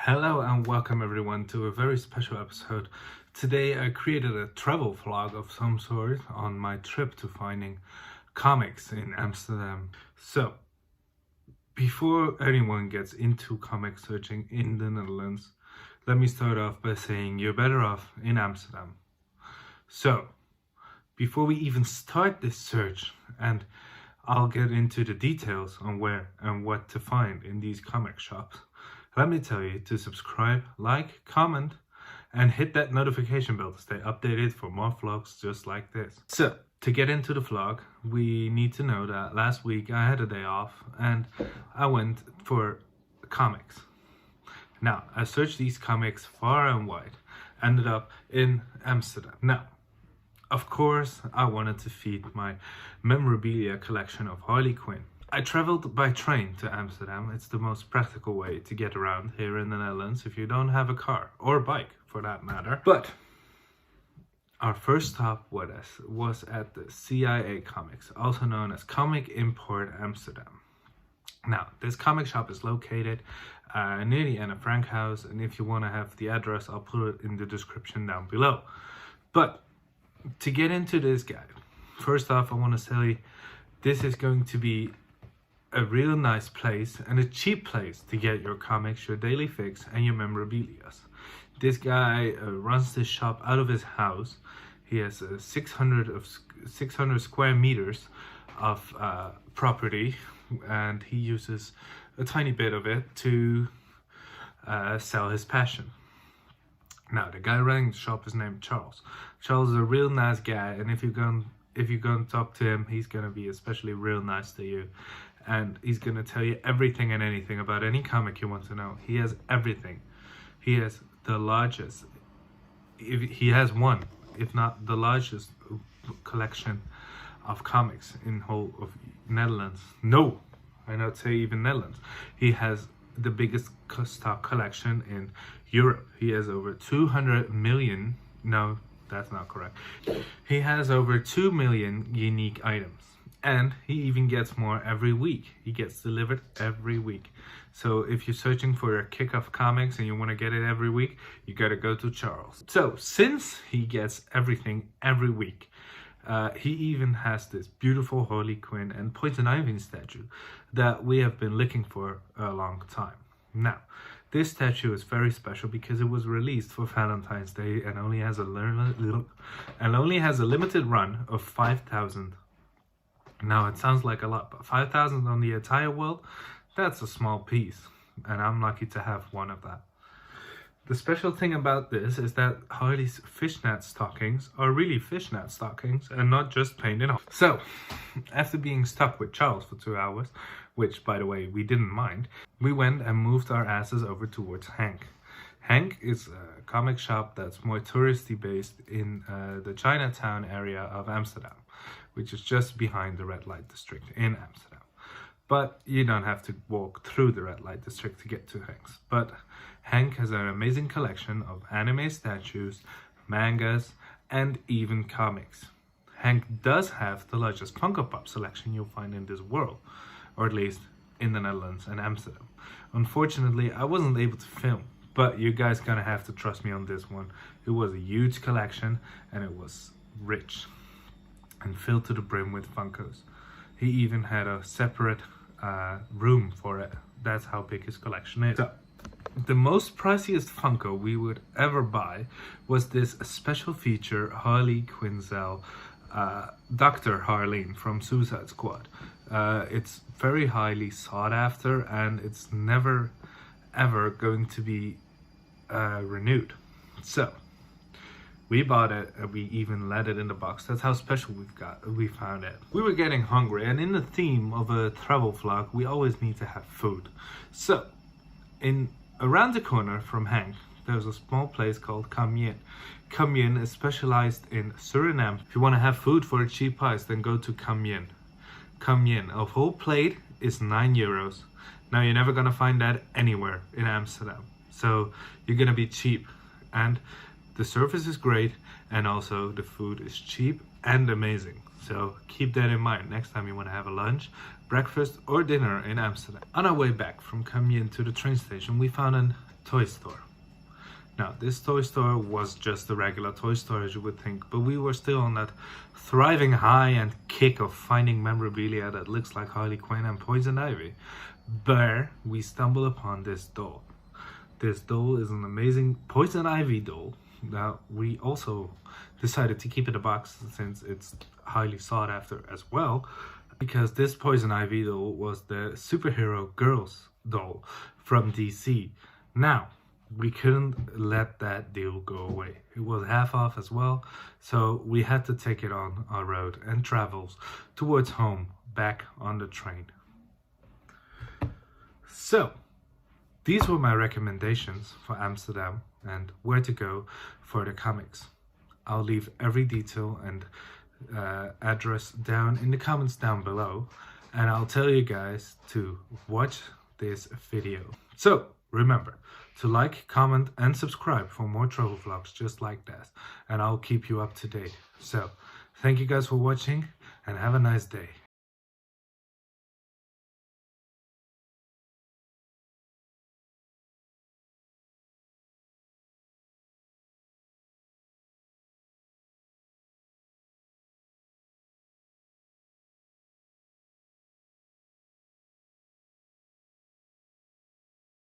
Hello and welcome everyone to a very special episode. Today I created a travel vlog of some sort on my trip to finding comics in Amsterdam. So, before anyone gets into comic searching in the Netherlands, let me start off by saying you're better off in Amsterdam. So, before we even start this search, and I'll get into the details on where and what to find in these comic shops, let me tell you to subscribe, like, comment, and hit that notification bell to stay updated for more vlogs just like this. So, to get into the vlog, we need to know that last week I had a day off and I went for comics. Now, I searched these comics far and wide, ended up in Amsterdam. Now, of course, I wanted to feed my memorabilia collection of Harley Quinn. I traveled by train to Amsterdam. It's the most practical way to get around here in the Netherlands if you don't have a car or bike for that matter. But our first stop was at the CIA Comics, also known as Comic Import Amsterdam. Now, this comic shop is located near the Anne Frank house, and if you want to have the address, I'll put it in the description down below. But to get into this guide, first off, I want to say this is going to be a real nice place and a cheap place to get your comics, your daily fix, and your memorabilia. This guy runs this shop out of his house. He has 600 square meters of property, and he uses a tiny bit of it to sell his passion. Now, the guy running the shop is named Charles. Charles is a real nice guy, and if you're going to talk to him, he's going to be especially real nice to you. And he's going to tell you everything and anything about any comic you want to know. He has everything. He has the largest, he has one, if not the largest collection of comics in whole of Netherlands. No, I not say even Netherlands. He has the biggest stock collection in Europe. He has over 200 million, no, that's not correct. He has over 2 million unique items. And he even gets more every week. He gets delivered every week. So if you're searching for a kick of comics and you want to get it every week, you got to go to Charles. So since he gets everything every week, he even has this beautiful Harley Quinn and Poison Ivy statue that we have been looking for a long time. Now, this statue is very special because it was released for Valentine's Day and only has a limited run of 5,000. Now, it sounds like a lot, but 5,000 on the entire world, that's a small piece, and I'm lucky to have one of that. The special thing about this is that Harley's fishnet stockings are really fishnet stockings and not just painted on. So, after being stuck with Charles for 2 hours, which, by the way, we didn't mind, we went and moved our asses over towards Henk. Henk is a comic shop that's more touristy based in the Chinatown area of Amsterdam, which is just behind the red light district in Amsterdam. But you don't have to walk through the red light district to get to Henk's. But Henk has an amazing collection of anime statues, mangas, and even comics. Henk does have the largest Funko Pop selection you'll find in this world, or at least in the Netherlands and Amsterdam. Unfortunately, I wasn't able to film, but you guys gonna have to trust me on this one. It was a huge collection and it was rich and filled to the brim with Funkos. He even had a separate room for it. That's how big his collection is. So, the most priciest Funko we would ever buy was this special feature Harley Quinzel, Dr. Harleen from Suicide Squad. It's very highly sought after and it's never ever going to be renewed. So, we bought it and we even let it in the box. That's how special we found it. We were getting hungry, and in the theme of a travel vlog, we always need to have food. So, around the corner from Henk, there's a small place called Kam Yin. Kam Yin is specialized in Suriname. If you want to have food for a cheap price, then go to Kam Yin. Kam Yin, a whole plate is 9 euros. Now, you're never gonna find that anywhere in Amsterdam. So, you're gonna be cheap. And the service is great, and also the food is cheap and amazing. So keep that in mind next time you want to have a lunch, breakfast or dinner in Amsterdam. On our way back from Kam Yin to the train station, we found an toy store. Now, this toy store was just a regular toy store, as you would think, but we were still on that thriving high and kick of finding memorabilia that looks like Harley Quinn and Poison Ivy. There, we stumbled upon this doll. This doll is an amazing Poison Ivy doll. Now, we also decided to keep it a box since it's highly sought after as well, because this Poison Ivy doll was the superhero girls doll from DC. Now, we couldn't let that deal go away. It was half off as well, so we had to take it on our road and travels towards home, back on the train. So, these were my recommendations for Amsterdam and where to go for the comics. I'll leave every detail and address down in the comments down below, and I'll tell you guys to watch this video. So, remember to like, comment, and subscribe for more travel vlogs just like that, and I'll keep you up to date. So, thank you guys for watching, and have a nice day.